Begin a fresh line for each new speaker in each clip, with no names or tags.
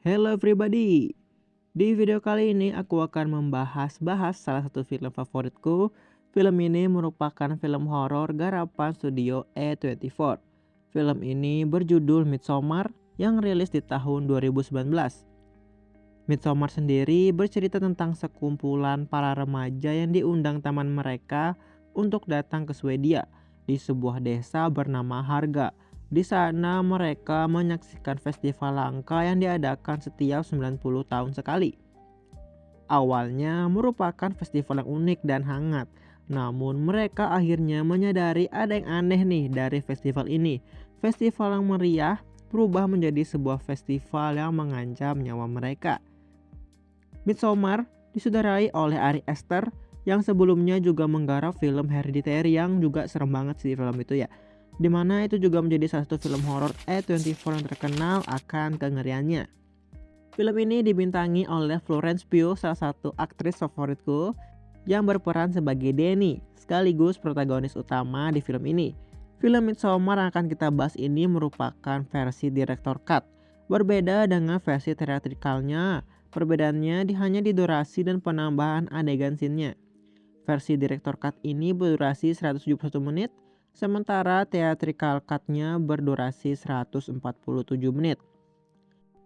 Hello everybody. Di video kali ini aku akan membahas salah satu film favoritku. Film ini merupakan film horor garapan studio A24. Film ini berjudul Midsommar yang rilis di tahun 2019. Midsommar sendiri bercerita tentang sekumpulan para remaja yang diundang teman mereka untuk datang ke Swedia di sebuah desa bernama Harga. Di sana mereka menyaksikan festival langka yang diadakan setiap 90 tahun sekali. Awalnya merupakan festival yang unik dan hangat, namun mereka akhirnya menyadari ada yang aneh nih dari festival ini. Festival yang meriah berubah menjadi sebuah festival yang mengancam nyawa mereka. Midsommar disutradarai oleh Ari Aster yang sebelumnya juga menggarap film Hereditary yang juga serem banget sih film itu ya. Dimana itu juga menjadi salah satu film horor A24 yang terkenal akan kengeriannya. Film ini dibintangi oleh Florence Pugh, salah satu aktris favoritku yang berperan sebagai Dani, sekaligus protagonis utama di film ini. Film Midsommar yang akan kita bahas ini merupakan versi director cut, berbeda dengan versi teatrikalnya. Perbedaannya hanya di durasi dan penambahan adegan scene-nya. Versi director cut ini berdurasi 171 menit, sementara theatrical cut-nya berdurasi 147 menit.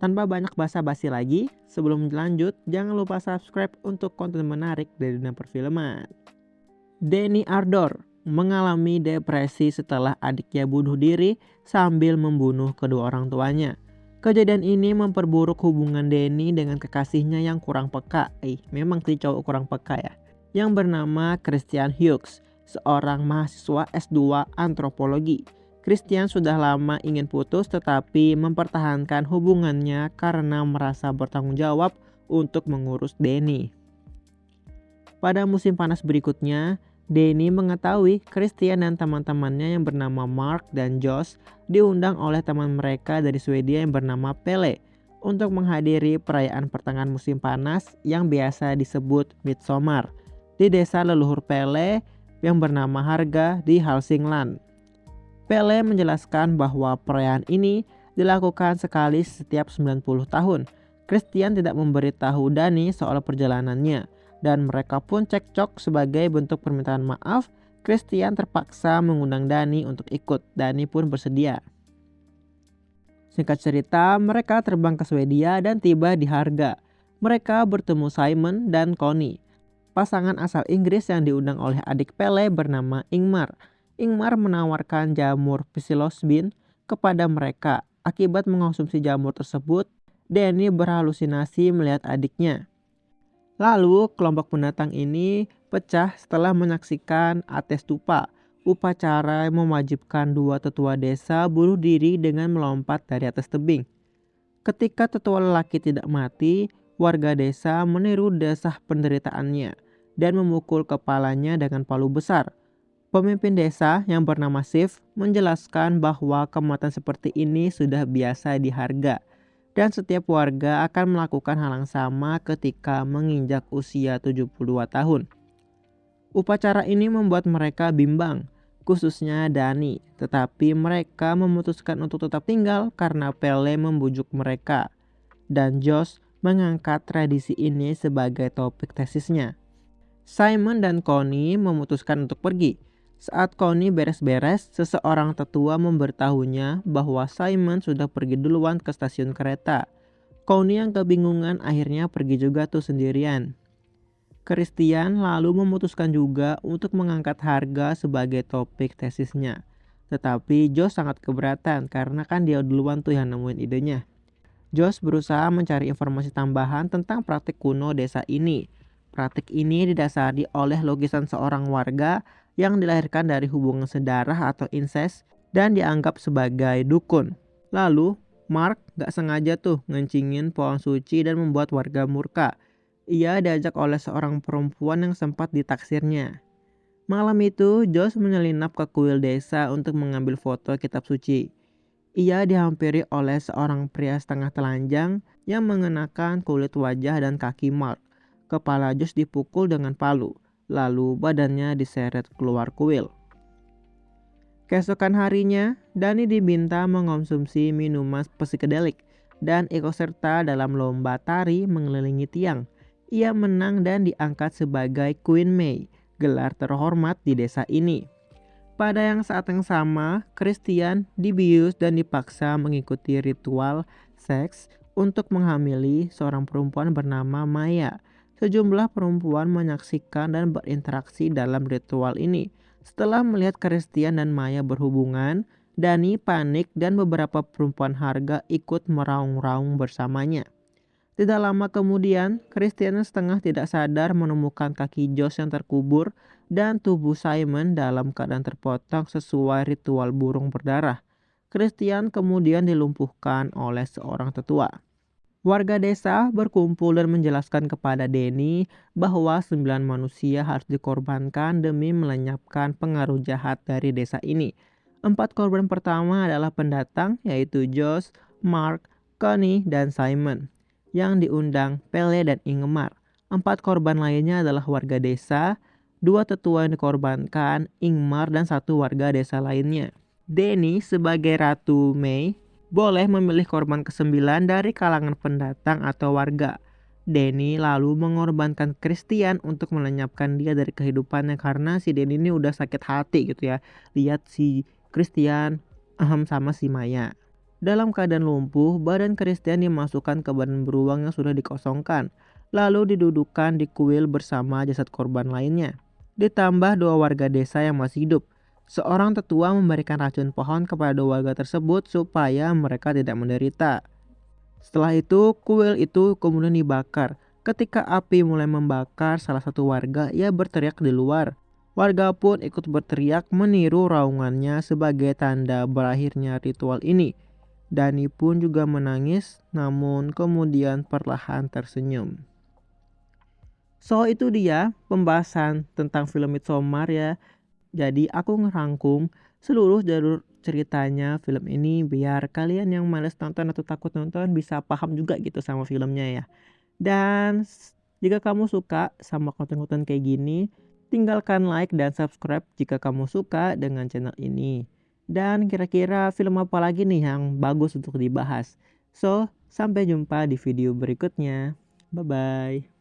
Tanpa banyak basa-basi lagi, sebelum lanjut, jangan lupa subscribe untuk konten menarik dari dunia perfilman. Danny Ardor mengalami depresi setelah adiknya bunuh diri sambil membunuh kedua orang tuanya. Kejadian ini memperburuk hubungan Danny dengan kekasihnya yang kurang peka. Memang sih cowok kurang peka ya. Yang bernama Christian Hughes, seorang mahasiswa S2 antropologi. Christian sudah lama ingin putus tetapi mempertahankan hubungannya karena merasa bertanggung jawab untuk mengurus Danny. Pada musim panas berikutnya, Danny mengetahui Christian dan teman-temannya yang bernama Mark dan Josh diundang oleh teman mereka dari Swedia yang bernama Pelle untuk menghadiri perayaan pertengahan musim panas yang biasa disebut Midsommar di desa leluhur Pelle yang bernama Harga di Hälsingland. Pelle menjelaskan bahwa perayaan ini dilakukan sekali setiap 90 tahun. Christian tidak memberitahu Danny soal perjalanannya. Dan mereka pun cekcok sebagai bentuk permintaan maaf. Christian terpaksa mengundang Danny untuk ikut. Danny pun bersedia. Singkat cerita, mereka terbang ke Swedia dan tiba di Harga. Mereka bertemu Simon dan Connie, pasangan asal Inggris yang diundang oleh adik Pelle bernama Ingmar. Ingmar menawarkan jamur psilocybin kepada mereka. Akibat mengonsumsi jamur tersebut, Danny berhalusinasi melihat adiknya. Lalu kelompok pendatang ini pecah setelah menyaksikan Ates Tupa, upacara yang mewajibkan dua tetua desa bunuh diri dengan melompat dari atas tebing. Ketika tetua lelaki tidak mati, warga desa meniru desah penderitaannya dan memukul kepalanya dengan palu besar. Pemimpin desa yang bernama Sif menjelaskan bahwa kematian seperti ini sudah biasa di Harga. Dan setiap warga akan melakukan hal yang sama ketika menginjak usia 72 tahun. Upacara ini membuat mereka bimbang, khususnya Danny, tetapi mereka memutuskan untuk tetap tinggal karena Pelle membujuk mereka. Dan Josh mengangkat tradisi ini sebagai topik tesisnya. Simon dan Connie memutuskan untuk pergi. Saat Connie beres-beres, seseorang tetua memberitahunya bahwa Simon sudah pergi duluan ke stasiun kereta. Connie yang kebingungan akhirnya pergi juga tuh sendirian. Christian lalu memutuskan juga untuk mengangkat Harga sebagai topik tesisnya. Tetapi Josh sangat keberatan karena kan dia duluan tuh yang nemuin idenya. Josh berusaha mencari informasi tambahan tentang praktik kuno desa ini. Praktik ini didasari oleh lukisan seorang warga yang dilahirkan dari hubungan sedarah atau incest dan dianggap sebagai dukun. Lalu Mark gak sengaja tuh ngencingin pohon suci dan membuat warga murka. Ia diajak oleh seorang perempuan yang sempat ditaksirnya. Malam itu Josh menyelinap ke kuil desa untuk mengambil foto kitab suci. Ia dihampiri oleh seorang pria setengah telanjang yang mengenakan kulit wajah dan kaki Mark. Kepala Josh dipukul dengan palu, lalu badannya diseret keluar kuil. Keesokan harinya, Danny diminta mengonsumsi minuman psikedelik. dan ikut serta dalam lomba tari mengelilingi tiang. Ia menang dan diangkat sebagai Queen May, gelar terhormat di desa ini. Pada saat yang sama, Christian dibius dan dipaksa mengikuti ritual seks untuk menghamili seorang perempuan bernama Maya. Sejumlah perempuan menyaksikan dan berinteraksi dalam ritual ini. Setelah melihat Christian dan Maya berhubungan, Dani panik dan beberapa perempuan harga ikut meraung-raung bersamanya. Tidak lama kemudian, Christian setengah tidak sadar menemukan kaki Josh yang terkubur dan tubuh Simon dalam keadaan terpotong sesuai ritual burung berdarah. Christian kemudian dilumpuhkan oleh seorang tetua. Warga desa berkumpul dan menjelaskan kepada Danny bahwa 9 manusia harus dikorbankan demi melenyapkan pengaruh jahat dari desa ini. 4 korban pertama adalah pendatang, yaitu Josh, Mark, Connie, dan Simon, yang diundang Pele dan Ingmar. 4 korban lainnya adalah warga desa, 2 tetua yang dikorbankan, Ingmar, dan 1 warga desa lainnya. Danny sebagai Ratu May boleh memilih korban ke-9 dari kalangan pendatang atau warga. Danny lalu mengorbankan Christian untuk melenyapkan dia dari kehidupannya karena si Danny ini udah sakit hati gitu ya. Lihat si Christian sama si Maya. Dalam keadaan lumpuh, badan Christian dimasukkan ke badan beruang yang sudah dikosongkan. Lalu didudukkan di kuil bersama jasad korban lainnya. Ditambah 2 warga desa yang masih hidup. Seorang tetua memberikan racun pohon kepada warga tersebut supaya mereka tidak menderita. Setelah itu, kuil itu kemudian dibakar. Ketika api mulai membakar salah satu warga, ia berteriak di luar. Warga pun ikut berteriak meniru raungannya sebagai tanda berakhirnya ritual ini. Dani pun juga menangis, namun kemudian perlahan tersenyum. So itu dia pembahasan tentang film Midsommar ya. Jadi aku ngerangkum seluruh jalur ceritanya film ini biar kalian yang males nonton atau takut nonton bisa paham juga gitu sama filmnya ya. Dan jika kamu suka sama konten-konten kayak gini, tinggalkan like dan subscribe jika kamu suka dengan channel ini. Dan kira-kira film apa lagi nih yang bagus untuk dibahas. So, sampai jumpa di video berikutnya. Bye-bye.